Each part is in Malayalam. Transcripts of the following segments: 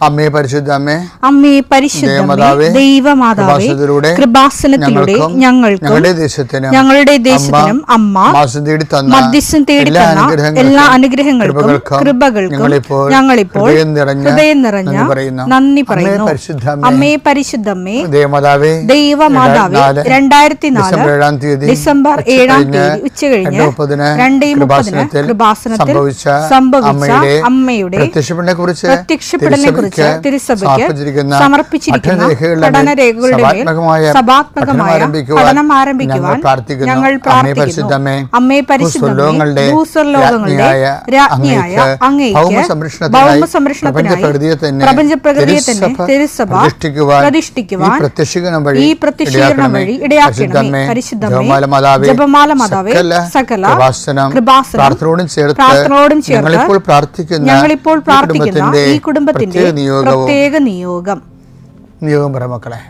അമ്മേ പരിശുദ്ധ അമ്മേ, അമ്മേ പരിശുദ്ധ ദൈവമാതാവേ, കൃപാസനത്തിലൂടെ ഞങ്ങൾക്കും ഞങ്ങളുടെ ദേശത്തിനും അമ്മ മധ്യസ്ഥം തേടി തന്ന എല്ലാ അനുഗ്രഹങ്ങൾക്കും കൃപകൾക്കും ഞങ്ങളിപ്പോൾ ഹൃദയം നിറഞ്ഞ നന്ദി പറയുന്നു. അമ്മേ പരിശുദ്ധമ്മേ ദൈവമാതാവേ, 2004 ഡിസംബർ 7 ഉച്ചകഴിഞ്ഞ് 2:30 കൃപാസനത്തിൽ സംഭവിച്ച അമ്മയുടെ പ്രത്യക്ഷപ്പെടലിനെ കുറിച്ച് തിരുസഭയ്ക്ക് സമർപ്പിച്ചിരിക്കുന്ന പഠനരേഖകളുടെ സഭാത്മകമായ പഠനം ആരംഭിക്കുവാൻ ഞങ്ങൾ പ്രാർത്ഥിക്കുന്നു. അമ്മേ പരിശുദ്ധമേ, ഭൂസ്വർലോകങ്ങളുടെ രാജ്ഞിയായ അങ്ങേയ്ക്ക് ഭൗമസംരക്ഷണത്തിനായി പ്രപഞ്ചപ്രകൃതിയെ തന്നെ തിരുസഭ പ്രതിഷ്ഠിക്കുവാൻ ഈ പ്രത്യക്ഷീകരണം വഴി ഇടയാക്കണമേ. പരിശുദ്ധമേ, ജപമാല മാതാവേ, സകല കൃപാസനം പ്രാർത്ഥനയോടും ചേർത്ത് ഞങ്ങളിപ്പോൾ പ്രാർത്ഥിക്കുന്ന ഈ കുടുംബത്തിന്റെ പ്രത്യേക നിയോഗം മക്കളെ.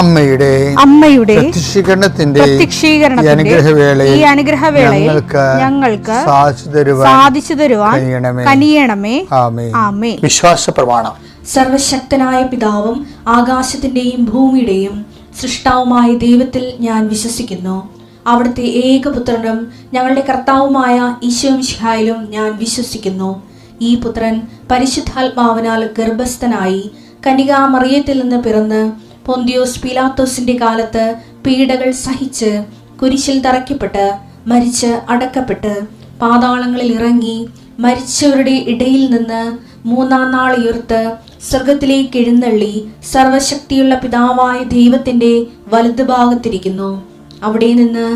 അമ്മയുടെ പ്രത്യക്ഷീകരണത്തിന്റെ ഈ അനുഗ്രഹവേളയിൽ ഞങ്ങൾക്ക് സാധിച്ചു തരുവാൻ കനിയണമേ. ആമേൻ. വിശ്വാസ പ്രമാണം. സർവശക്തനായ പിതാവും ആകാശത്തിന്റെയും ഭൂമിയുടെയും സൃഷ്ടാവുമായ ദൈവത്തിൽ ഞാൻ വിശ്വസിക്കുന്നു. അവിടുത്തെ ഏകപുത്രനും ഞങ്ങളുടെ കർത്താവുമായ ഈശോമിശിഹായിലും ഞാൻ വിശ്വസിക്കുന്നു. ഈ പുത്രൻ പരിശുദ്ധാത്മാവിനാൽ ഗർഭസ്ഥനായി കന്യകാമറിയത്തിൽ നിന്ന് പിറന്ന് പൊന്തിയോസ് പീലാത്തോസിന്റെ കാലത്ത് പീഡകൾ സഹിച്ച് കുരിശിൽ തറയ്ക്കപ്പെട്ട് മരിച്ച് അടക്കപ്പെട്ട് പാതാളങ്ങളിൽ ഇറങ്ങി മരിച്ചവരുടെ ഇടയിൽ നിന്ന് 3-ാം നാൾ ഉയർത്ത് സ്വർഗത്തിലേക്ക് എഴുന്നള്ളി സർവശക്തിയുള്ള പിതാവായ ദൈവത്തിന്റെ വലതുഭാഗത്തിരിക്കുന്നു. അവിടെ നിന്ന്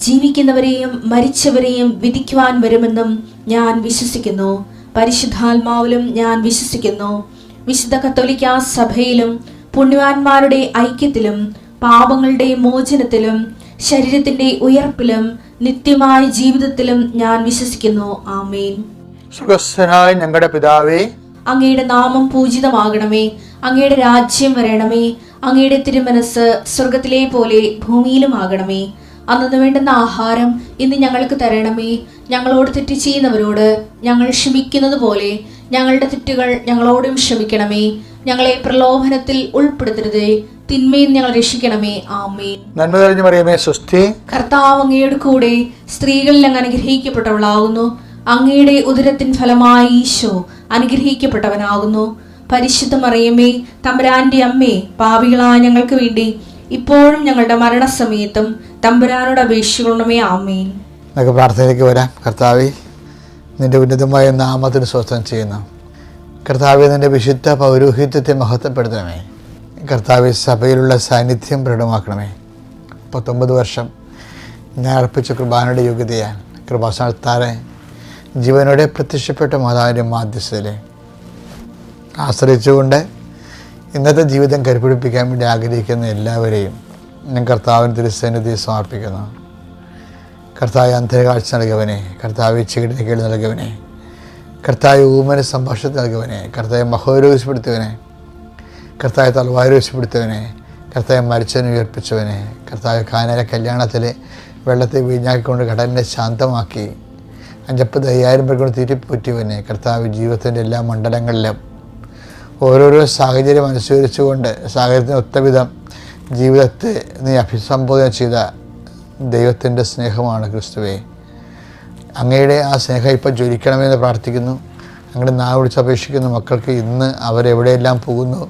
ജീവിക്കുന്നവരെയും മരിച്ചവരെയും വിധിക്കുവാൻ വരുമെന്നും ഞാൻ വിശ്വസിക്കുന്നു. പരിശുദ്ധാത്മാവിലും ഞാൻ വിശ്വസിക്കുന്നു. വിശുദ്ധ കത്തോലിക്കാ സഭയിലും പുണ്യവാന്മാരുടെ ഐക്യത്തിലും പാപങ്ങളുടെ മോചനത്തിലും ശരീരത്തിന്റെ ഉയർപ്പിലും നിത്യമായ ജീവിതത്തിലും ഞാൻ വിശ്വസിക്കുന്നു. ആമേൻ. സുഖസ്ഥനായ ഞങ്ങളുടെ പിതാവേ, അങ്ങയുടെ നാമം പൂജിതമാകണമേ. അങ്ങയുടെ രാജ്യം വരണമേ. അങ്ങയുടെ തിരുമനസ് സ്വർഗത്തിലെ പോലെ ഭൂമിയിലും ആകണമേ. അന്നു വേണ്ടുന്ന ആഹാരം ഇന്ന് ഞങ്ങൾക്ക് തരണമേ. ഞങ്ങളോട് തെറ്റ് ചെയ്യുന്നവരോട് ഞങ്ങൾ ക്ഷമിക്കുന്നത് പോലെ ഞങ്ങളുടെ തെറ്റുകൾ ഞങ്ങളോടും ക്ഷമിക്കണമേ. ഞങ്ങളെ പ്രലോഭനത്തിൽ ഉൾപ്പെടുത്തരുതേ, തിന്മയിൽ ഞങ്ങൾ രക്ഷിക്കണമേ. ആമേൻ. നന്മ നിറഞ്ഞ മറിയമേ, സ്വസ്തി. കർത്താവ് അങ്ങയുടെ കൂടെ സ്ത്രീകളിൽ അങ്ങ് അനുഗ്രഹിക്കപ്പെട്ടവളാകുന്നു. അങ്ങയുടെ ഉദരത്തിൻ ഫലമായി ഈശോ അനുഗ്രഹിക്കപ്പെട്ടവനാകുന്നു. പരിശുദ്ധ മറിയമേ, തമ്പുരാന്റെ അമ്മേ, പാപികളായ ഞങ്ങൾക്ക് വേണ്ടി ഇപ്പോഴും ഞങ്ങളുടെ മരണസമയത്തും തമ്പുരാനോട് അപേക്ഷിക്കണമേ. ആമേൻ. നമുക്ക് പ്രാർത്ഥനയിലേക്ക് വരാം. കർത്താവേ, നിന്റെ ഉന്നതമായ നാമത്തിന് സ്വസ്ഥം ചെയ്യുന്നു. കർത്താവെ, നിന്റെ വിശുദ്ധ പൗരോഹിത്യത്തെ മഹത്വപ്പെടുത്തണമേ. കർത്താവെ, സഭയിലുള്ള സാന്നിധ്യം ദൃഢമാക്കണമേ. 19 വർഷം ഞാൻ അർപ്പിച്ച കൃപാനയുടെ യോഗ്യതയാൽ കൃപാസനത്താറെ ജീവനോടെ പ്രത്യക്ഷപ്പെട്ട മാതാവിൻ്റെ മാധ്യസ്ഥതയിൽ ആശ്രയിച്ചുകൊണ്ട് ഇന്നത്തെ ജീവിതം കരുപിടിപ്പിക്കാൻ വേണ്ടി ആഗ്രഹിക്കുന്ന എല്ലാവരെയും ഞാൻ കർത്താവിന് തിരുസന്നിധിയിൽ സമർപ്പിക്കുന്നു. കർത്താവ് അന്ധകാഴ്ച നൽകിയവനെ, കർത്താവ് ചീടിന് കേട് നൽകിയവനെ, കർത്താവ് ഊമന സംഭാഷണത്തിൽ നൽകിയവനെ, കർത്താവ് മഹോരോഗപ്പെടുത്തിയവനെ, കർത്താവ് തലവാരോഗപ്പെടുത്തിയവനെ, കർത്താവ് മരിച്ചവനെ ഉയർപ്പിച്ചവനെ, കർത്താവ് കാനയിലെ കല്യാണത്തിൽ വെള്ളത്തെ വീഞ്ഞാക്കിക്കൊണ്ട് കടലിനെ ശാന്തമാക്കി 50,000 പേർ കൊണ്ട് തീറ്റിപ്പൂറ്റിയവനെ, കർത്താവ് ജീവിതത്തിൻ്റെ എല്ലാ മണ്ഡലങ്ങളിലും ഓരോരോ സാഹചര്യം അനുസരിച്ചുകൊണ്ട് സാഹചര്യത്തിന് ഒത്തവിധം ജീവിതത്തെ നീ അഭിസംബോധന ചെയ്ത ദൈവത്തിൻ്റെ സ്നേഹമാണ് ക്രിസ്തുവേ. അങ്ങയുടെ ആ സ്നേഹം ഇപ്പോൾ ജ്വലിക്കണമെന്ന് പ്രാർത്ഥിക്കുന്നു. അങ്ങനെ നാവ് വിളിച്ച് അപേക്ഷിക്കുന്ന മക്കൾക്ക് ഇന്ന് അവരെവിടെയെല്ലാം പോകുന്നു,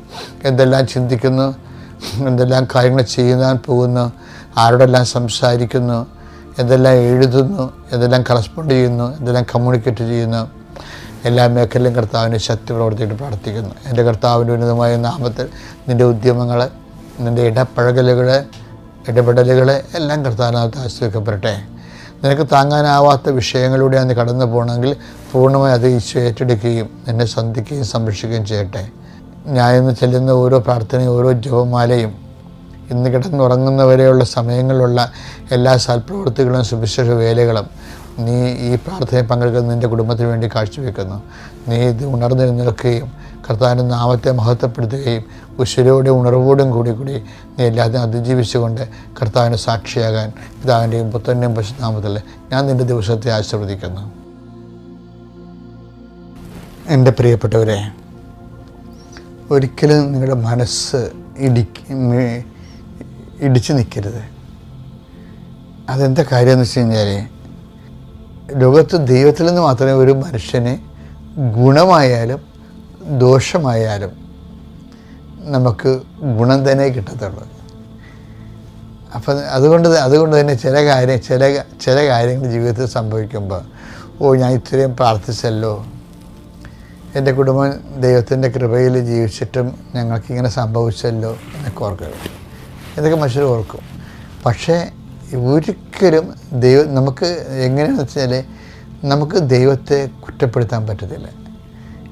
എന്തെല്ലാം ചിന്തിക്കുന്നു, എന്തെല്ലാം കാര്യങ്ങൾ ചെയ്യാൻ പോകുന്നു, ആരോടെല്ലാം സംസാരിക്കുന്നു, എന്തെല്ലാം എഴുതുന്നു, എന്തെല്ലാം കറസ്പോണ്ട് ചെയ്യുന്നു, എന്തെല്ലാം കമ്മ്യൂണിക്കേറ്റ് ചെയ്യുന്നു, എല്ലാ മേഖലയിലും കർത്താവിൻ്റെ ശക്തി പ്രവർത്തിയിട്ട് പ്രാർത്ഥിക്കുന്നു. എൻ്റെ കർത്താവിൻ്റെ ഉന്നതമായ നാമത്തിൽ നിൻ്റെ ഉദ്യമങ്ങൾ, നിൻ്റെ ഇടപെടലുകൾ എല്ലാം കർത്താവിനകത്ത് ആശ്രയിക്കപ്പെടട്ടെ. നിനക്ക് താങ്ങാനാവാത്ത വിഷയങ്ങളിലൂടെ അന്ന് കടന്നു പോകണമെങ്കിൽ പൂർണ്ണമായി അത് ഈശോ ഏറ്റെടുക്കുകയും നിന്നെ സന്ധിക്കുകയും സംരക്ഷിക്കുകയും ചെയ്യട്ടെ. ഞാൻ ഇന്ന് ചെല്ലുന്ന ഓരോ പ്രാർത്ഥനയും ഓരോ ജപമാലയും ഇന്ന് കിടന്നുറങ്ങുന്നവരെയുള്ള സമയങ്ങളിലുള്ള എല്ലാ സൽപ്രവൃത്തികളും സുവിശേഷ വേലകളും നീ ഈ പ്രാർത്ഥനയിൽ പങ്കെടുക്കുന്ന നിൻ്റെ കുടുംബത്തിന് വേണ്ടി കാഴ്ചവെക്കുന്നു. നീ ഇത് ഉണർന്നെഴുന്നേൽക്കുകയും കർത്താവിൻ്റെ നാമത്തെ മഹത്വപ്പെടുത്തുകയും ഉശിരോടെ ഉണർവോടും കൂടി നീ എല്ലാത്തിനും അതിജീവിച്ചുകൊണ്ട് കർത്താവിൻ്റെ സാക്ഷിയാകാൻ പിതാവിൻ്റെയും പുത്രൻ്റെയും പരിശുദ്ധനാമത്തിൽ ഞാൻ നിൻ്റെ ദിവസത്തെ ആശീർവദിക്കുന്നു. എൻ്റെ പ്രിയപ്പെട്ടവരെ, ഒരിക്കലും നിങ്ങളുടെ മനസ്സ് ഇടിച്ചു നിൽക്കരുത്. അതെന്താ കാര്യമെന്ന് വെച്ച് കഴിഞ്ഞാൽ, ലോകത്ത് ദൈവത്തിൽ നിന്ന് മാത്രമേ ഒരു മനുഷ്യന് ഗുണമായാലും ദോഷമായാലും നമുക്ക് ഗുണം തന്നെ കിട്ടത്തുള്ളൂ. അപ്പം അതുകൊണ്ട് തന്നെ ചില കാര്യങ്ങൾ ജീവിതത്തിൽ സംഭവിക്കുമ്പോൾ ഞാൻ ഇത്രയും പ്രാർത്ഥിച്ചല്ലോ, എൻ്റെ കുടുംബം ദൈവത്തിൻ്റെ കൃപയിൽ ജീവിച്ചിട്ടും ഞങ്ങൾക്കിങ്ങനെ സംഭവിച്ചല്ലോ എന്നൊക്കെ ഓർക്കരുത്. ഇതൊക്കെ മനുഷ്യർ ഓർക്കും. പക്ഷേ ഒരിക്കലും നമുക്ക് എങ്ങനെയാണെന്ന് വെച്ചാൽ നമുക്ക് ദൈവത്തെ കുറ്റപ്പെടുത്താൻ പറ്റത്തില്ല.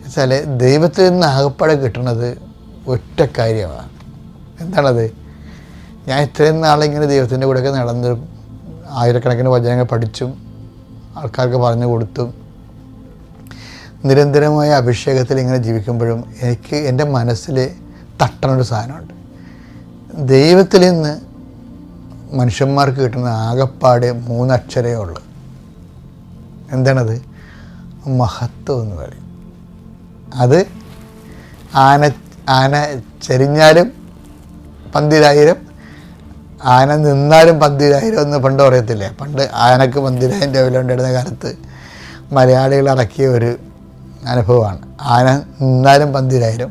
വെച്ചാൽ ദൈവത്തിൽ നിന്ന് ആകപ്പാടെ കിട്ടുന്നത് ഒറ്റ കാര്യമാണ്. എന്താണത്? ഞാൻ ഇത്രയും നാളിങ്ങനെ ദൈവത്തിൻ്റെ കൂടെയൊക്കെ നടന്ന് ആയിരക്കണക്കിന് വചനങ്ങൾ പഠിച്ചും ആൾക്കാർക്ക് പറഞ്ഞു കൊടുത്തും നിരന്തരമായ അഭിഷേകത്തിൽ ഇങ്ങനെ ജീവിക്കുമ്പോഴും എനിക്ക് എൻ്റെ മനസ്സിൽ തട്ടണൊരു സാധനമുണ്ട്. ദൈവത്തിൽ നിന്ന് മനുഷ്യന്മാർക്ക് കിട്ടുന്ന ആകപ്പാടെ 3 അക്ഷരമേ ഉള്ളൂ. എന്താണത്? മഹത്വം എന്ന് പറയും. അത് ആന ചരിഞ്ഞാലും 12000, ആന നിന്നാലും 12000 എന്ന് പണ്ട് പറയത്തില്ലേ? പണ്ട് ആനക്ക് 12000 വില ഉണ്ടായിരുന്ന കാലത്ത് മലയാളികൾ അടക്കിയ ഒരു അനുഭവമാണ്. ആന നിന്നാലും 12000,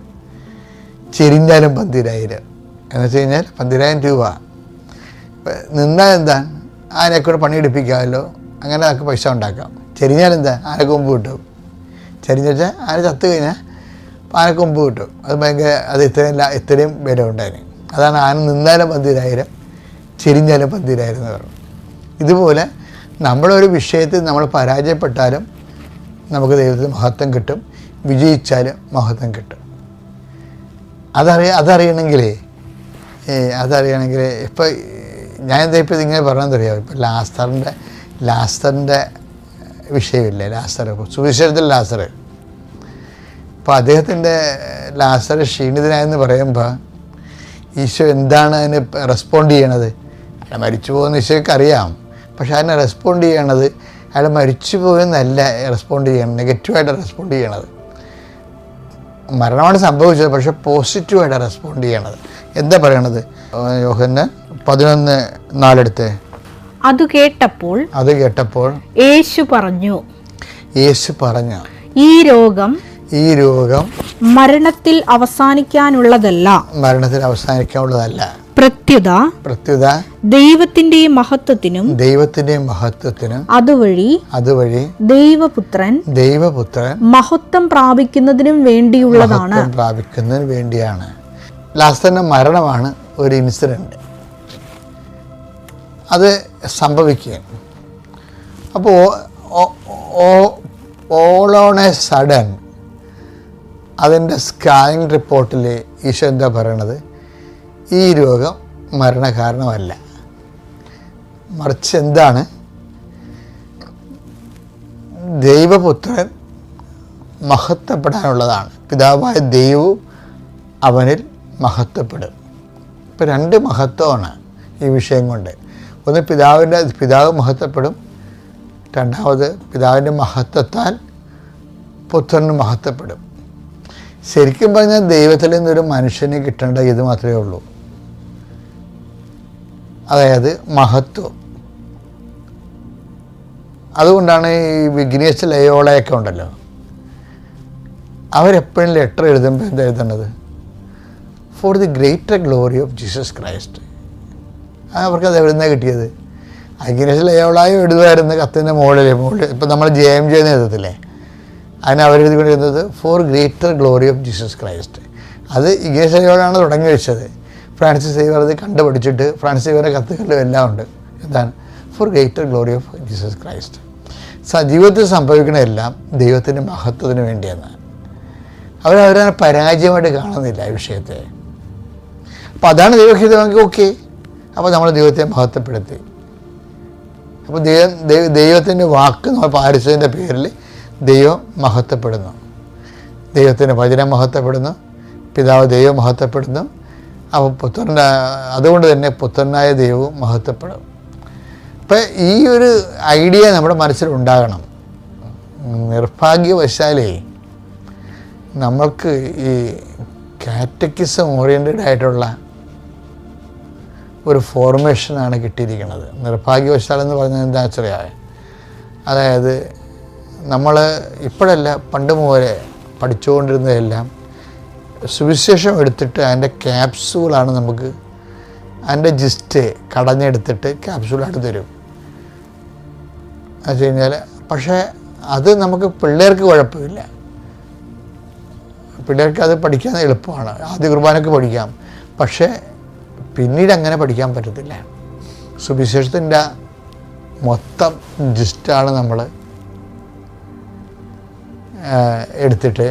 ചെരിഞ്ഞാലും 12000 എന്ന് വെച്ച് കഴിഞ്ഞാൽ 12000 രൂപ. നിന്നാൽ എന്താ? ആനയെക്കൂടെ പണിയെടുപ്പിക്കാമല്ലോ, അങ്ങനെ ആൾക്ക് പൈസ ഉണ്ടാക്കാം. ചെരിഞ്ഞാൽ എന്താ? ആനക്ക് കൊമ്പ് കിട്ടും. ചെരിഞ്ഞു വെച്ചാൽ ആന ചത്തു കഴിഞ്ഞാൽ ആനക്ക് കൊമ്പ് കിട്ടും. അത് ഇത്രയും വില ഉണ്ടായിരുന്നു. അതാണ് ആന നിന്നാലും 12000, ചെരിഞ്ഞാലും 12000 എന്ന് പറഞ്ഞു. ഇതുപോലെ നമ്മളൊരു വിഷയത്തിൽ നമ്മൾ പരാജയപ്പെട്ടാലും നമുക്ക് ദൈവത്തിന് മഹത്വം കിട്ടും, വിജയിച്ചാലും മഹത്വം കിട്ടും. അതറിയണമെങ്കിൽ ഇപ്പം ഞാൻ എന്താ ഇപ്പോൾ ഇങ്ങനെ പറഞ്ഞതെന്നറിയാം. ഇപ്പം ലാസറിൻ്റെ വിഷയമില്ലേ? ലാസർ, സുവിശേഷത്തിൽ ലാസർ. അപ്പോൾ അദ്ദേഹത്തിൻ്റെ ലാസർ ക്ഷീണിതനായെന്ന് പറയുമ്പോൾ ഈശോ എന്താണ് അതിന് റെസ്പോണ്ട് ചെയ്യണത്? അയാൾ മരിച്ചു പോകുന്ന ഈശോയ്ക്ക് അറിയാം. പക്ഷെ അതിനെ റെസ്പോണ്ട് ചെയ്യണത് അയാൾ മരിച്ചു പോയെന്നല്ല റെസ്പോണ്ട് ചെയ്യണം, നെഗറ്റീവായിട്ട് റെസ്പോണ്ട് ചെയ്യണത്. മരണമാണ് സംഭവിച്ചത്, പക്ഷെ പോസിറ്റീവായിട്ട് റെസ്പോണ്ട് ചെയ്യണത്. എന്താ പറയണത്? യോഹന്നാൻ 11:4 അത് കേട്ടപ്പോൾ യേശു പറഞ്ഞു ഈ രോഗം മരണത്തിൽ അവസാനിക്കാനുള്ളതല്ല, പ്രത്യുത ദൈവത്തിന്റെ മഹത്വത്തിനും അതുവഴി ദൈവപുത്രൻ മഹത്വം പ്രാപിക്കുന്നതിനും വേണ്ടിയാണ്. ലാസറിന്റെ മരണമാണ് ഒരു ഇൻസിഡന്റ്. അത് സംഭവിക്കുകയാണ്. അപ്പോൾ ഓൾ ഓൺ എ സഡൻ അതിൻ്റെ സ്കാനിങ് റിപ്പോർട്ടിൽ ഈശോ എന്താ പറയണത്? ഈ രോഗം മരണകാരണമല്ല, മറിച്ച് എന്താണ്? ദൈവപുത്രൻ മഹത്വപ്പെടാനുള്ളതാണ്. പിതാവായ ദൈവവും അവനിൽ മഹത്വപ്പെടും. ഇപ്പം 2 മഹത്വമാണ് ഈ വിഷയം കൊണ്ട്. ഒന്ന് പിതാവ് മഹത്വപ്പെടും, രണ്ടാമത് പിതാവിൻ്റെ മഹത്വത്താൽ പുത്രന് മഹത്വപ്പെടും. ശരിക്കും പറഞ്ഞാൽ ദൈവത്തിൽ നിന്നൊരു മനുഷ്യന് കിട്ടേണ്ട ഇത് മാത്രമേ ഉള്ളൂ, അതായത് മഹത്വം. അതുകൊണ്ടാണ് ഈ വിഗ്നേസ് ലയോളയൊക്കെ ഉണ്ടല്ലോ, അവരെപ്പോഴും ലെറ്റർ എഴുതുമ്പോൾ എന്താ എഴുതേണ്ടത്? For the greater glory of Jesus Christ. അവർക്കത് എവിടെ നിന്നാണ് കിട്ടിയത്? അഗ്നേസിൽ എവളായോ എഴുതുമായിരുന്നു കത്തിൻ്റെ മുകളിൽ. ഇപ്പം നമ്മൾ JMJ എന്ന് എഴുതത്തില്ലേ, അതിന് അവരെഴുതിക്കൊണ്ടിരുന്നത് for greater glory of Jesus Christ. അത് ഇഗ്നേസ് എവളാണ് തുടങ്ങി വെച്ചത്. ഫ്രാൻസിസ് സേവ്യർ അത് കണ്ടുപഠിച്ചിട്ട് ഫ്രാൻസിസ് സേവ്യറുടെ കത്തുകളിലും എല്ലാം ഉണ്ട്. എന്താണ്? For greater glory of Jesus Christ. ജീവിതത്തിൽ സംഭവിക്കണതെല്ലാം ദൈവത്തിൻ്റെ മഹത്വത്തിന് വേണ്ടിയെന്ന്. അവരവരെ പരാജയമായിട്ട് കാണുന്നില്ല ഈ വിഷയത്തെ. അപ്പോൾ അതാണ് ദൈവഹിതമെങ്കിൽ ഓക്കെ, അപ്പോൾ നമ്മൾ ദൈവത്തെ മഹത്വപ്പെടുത്തി. അപ്പോൾ ദൈവത്തിൻ്റെ വാക്ക് നമ്മൾ പാലിച്ചതിൻ്റെ പേരിൽ ദൈവം മഹത്വപ്പെടുന്നു. ദൈവത്തിൻ്റെ വചനം മഹത്വപ്പെടുന്നു, പിതാവ് ദൈവം മഹത്വപ്പെടുന്നു. അപ്പോൾ അതുകൊണ്ട് തന്നെ പുത്രനായ ദൈവവും മഹത്വപ്പെടും. അപ്പം ഈ ഒരു ഐഡിയ നമ്മുടെ മനസ്സിലുണ്ടാകണം. നിർഭാഗ്യവശാലേ നമ്മൾക്ക് ഈ കാറ്റക്കിസം ഓറിയൻറ്റഡ് ആയിട്ടുള്ള ഒരു ഫോർമേഷനാണ് കിട്ടിയിരിക്കുന്നത്. നിർഭാഗ്യവശാലെന്ന് പറഞ്ഞാൽ എന്താ വെച്ചാൽ, അതായത് നമ്മൾ ഇപ്പോഴല്ല പണ്ട് മുതലേ പഠിച്ചുകൊണ്ടിരുന്നതെല്ലാം സുവിശേഷം എടുത്തിട്ട് അതിൻ്റെ ക്യാപ്സൂളാണ് നമുക്ക്, അതിൻ്റെ ജിസ്റ്റ് കടഞ്ഞെടുത്തിട്ട് ക്യാപ്സൂളായിട്ട് തരും. എന്ന് വെച്ച് കഴിഞ്ഞാൽ, പക്ഷേ അത് നമുക്ക് പിള്ളേർക്ക് കുഴപ്പമില്ല. പിള്ളേർക്ക് അത് പഠിക്കാൻ എളുപ്പമാണ്, ആദ്യ കുർബാനയ്ക്ക് പഠിക്കാം. പക്ഷേ പിന്നീട് അങ്ങനെ പഠിക്കാൻ പറ്റത്തില്ല. സുവിശേഷത്തിൻ്റെ മൊത്തം ജിസ്റ്റാണ് നമ്മൾ എടുത്തിട്ട്,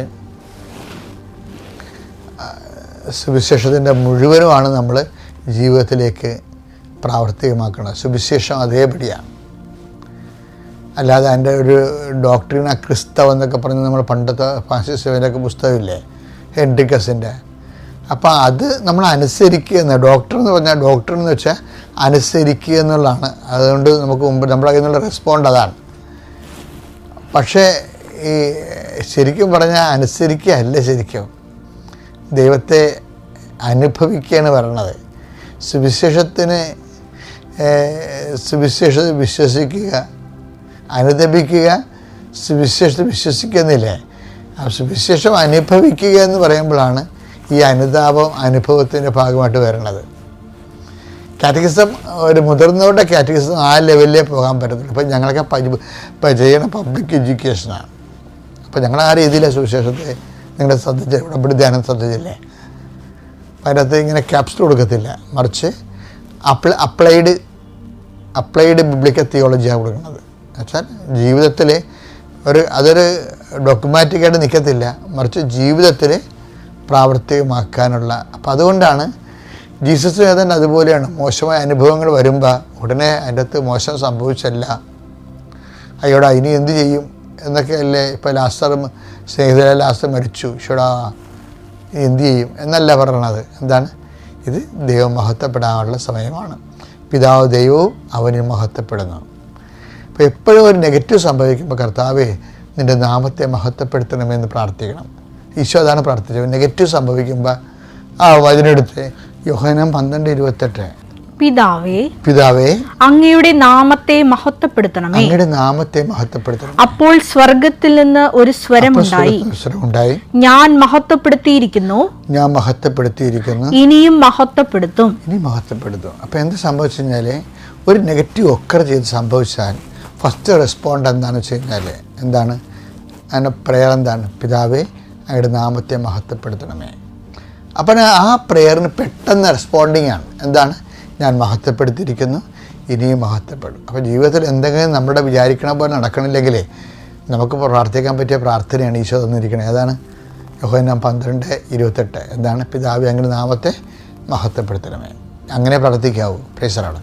സുവിശേഷത്തിൻ്റെ മുഴുവനുമാണ് നമ്മൾ ജീവിതത്തിലേക്ക് പ്രാവർത്തികമാക്കുന്നത്. സുവിശേഷം അതേപടിയാണ്. അല്ലാതെ അതിൻ്റെ ഒരു ഡോക്ട്രിന ക്രിസ്തവ് എന്നൊക്കെ പറഞ്ഞ് നമ്മൾ പണ്ടത്തെ ഫ്രാൻസിസ് സേവ്യറിൻ്റെയൊക്കെ പുസ്തകമില്ലേ, ഹെൻറിക്കസിൻ്റെ. അപ്പോൾ അത് നമ്മൾ അനുസരിക്കുക എന്ന്, ഡോക്ടർ എന്ന് പറഞ്ഞാൽ ഡോക്ടർ എന്ന് വെച്ചാൽ അനുസരിക്കുക എന്നുള്ളതാണ്. അതുകൊണ്ട് നമുക്ക് മുമ്പ് നമ്മുടെ കയ്യിൽ നിന്നുള്ള റെസ്പോണ്ട് അതാണ്. പക്ഷേ ഈ ശരിക്കും പറഞ്ഞാൽ അനുസരിക്കുക അല്ല, ശരിക്കും ദൈവത്തെ അനുഭവിക്കുകയാണ് പറയണത്. സുവിശേഷത്തെ വിശ്വസിക്കുക, അനുദപിക്കുക, സുവിശേഷത്തെ വിശ്വസിക്കുന്നില്ലേ. ആ സുവിശേഷം അനുഭവിക്കുക എന്ന് പറയുമ്പോഴാണ് ഈ അനുതാപം അനുഭവത്തിൻ്റെ ഭാഗമായിട്ട് വരുന്നത്. കാറ്റഗിസം ഒരു മുതിർന്നവരുടെ കാറ്റഗിസം ആ ലെവലിലേ പോകാൻ പറ്റത്തുള്ളൂ. ഇപ്പം ഞങ്ങളൊക്കെ ചെയ്യണ പബ്ലിക് എഡ്യൂക്കേഷനാണ്. അപ്പോൾ ഞങ്ങൾ ആ രീതിയിലെ സുവിശേഷത്തെ നിങ്ങളുടെ ശ്രദ്ധിച്ച ഇവിടെ ധ്യാനം ശ്രദ്ധിച്ചില്ലേ, അതിനകത്ത് ഇങ്ങനെ ക്യാപ്സൂൾ കൊടുക്കത്തില്ല, മറിച്ച് അപ്ലൈഡ് ബിബ്ലിക്കൽ തിയോളജിയാണ് കൊടുക്കുന്നത്. എന്നുവെച്ചാൽ ജീവിതത്തിൽ അതൊരു ഡോക്യുമാറ്റിക്കായിട്ട് നിൽക്കത്തില്ല, മറിച്ച് ജീവിതത്തിൽ പ്രാവർത്തികമാക്കാനുള്ള. അപ്പോൾ അതുകൊണ്ടാണ് ജീസസ് ഏതാണ്ട് അതുപോലെയാണ്. മോശമായ അനുഭവങ്ങൾ വരുമ്പോൾ ഉടനെ അതിൻ്റെ അകത്ത് മോശം സംഭവിച്ചല്ല, അയ്യോടാ ഇനി എന്ത് ചെയ്യും എന്നൊക്കെ അല്ലേ. ഇപ്പോൾ സ്നേഹിതരെ ലാസ്റ്റർ മരിച്ചു, ഈശോടാ എന്ത് ചെയ്യും എന്നല്ല പറയണത്. എന്താണ് ഇത്? ദൈവം മഹത്വപ്പെടാനുള്ള സമയമാണ്. പിതാവ് ദൈവവും അവനിൽ മഹത്വപ്പെടുന്നു. അപ്പോൾ എപ്പോഴും ഒരു നെഗറ്റീവ് സംഭവിക്കുമ്പോൾ കർത്താവേ നിൻ്റെ നാമത്തെ മഹത്വപ്പെടുത്തണമെന്ന് പ്രാർത്ഥിക്കണം. ഈശോ അതാണ് പ്രാർത്ഥിച്ചത്. നെഗറ്റീവ് സംഭവിക്കുമ്പോൾ ആ വചനെടുത്ത് യോഹന്നാൻ 12:28, പിതാവേ അങ്ങയുടെ നാമത്തെ മഹത്വപ്പെടുത്തണമേ, അങ്ങയുടെ നാമത്തെ മഹത്വപ്പെടുത്തണം. അപ്പോൾ സ്വർഗത്തിൽ നിന്ന് ഒരു സ്വരമുണ്ടായി, ഞാൻ മഹത്വപ്പെടുത്തിയിരിക്കുന്നു, ഇനിയും മഹത്വപ്പെടുത്തും. അപ്പോൾ എന്ത് സംഭവിച്ചു കഴിഞ്ഞാൽ, ഒരു നെഗറ്റീവ് ഒക്കർ ചെയ്ത് സംഭവിച്ചാൽ ഫസ്റ്റ് റെസ്പോണ്ട് എന്താണെന്ന് വെച്ച് കഴിഞ്ഞാൽ എന്താണ് അതിൻ്റെ പ്രെയർ? എന്താണ്? പിതാവേ അങ്ങയുടെ നാമത്തെ മഹത്വപ്പെടുത്തണമേ. അപ്പം ആ പ്രെയറിന് പെട്ടെന്ന് റെസ്പോണ്ടിങ് ആണ്. എന്താണ്? ഞാൻ മഹത്വപ്പെടുത്തിയിരിക്കുന്നു, ഇനിയും മഹത്വപ്പെടും. അപ്പോൾ ജീവിതത്തിൽ എന്തെങ്കിലും നമ്മുടെ വിചാരിക്കണ പോലെ നടക്കണില്ലെങ്കിലേ നമുക്ക് പ്രാർത്ഥിക്കാൻ പറ്റിയ പ്രാർത്ഥനയാണ് ഈശോ തന്നിരിക്കുന്നത്. ഏതാണ്? യോഹന്നാൻ 12:28. എന്താണ്? പിതാവേ അങ്ങയുടെ നാമത്തെ മഹത്വപ്പെടുത്തണമേ. അങ്ങനെ പ്രാർത്ഥിക്കാവൂ. Praise the Lord.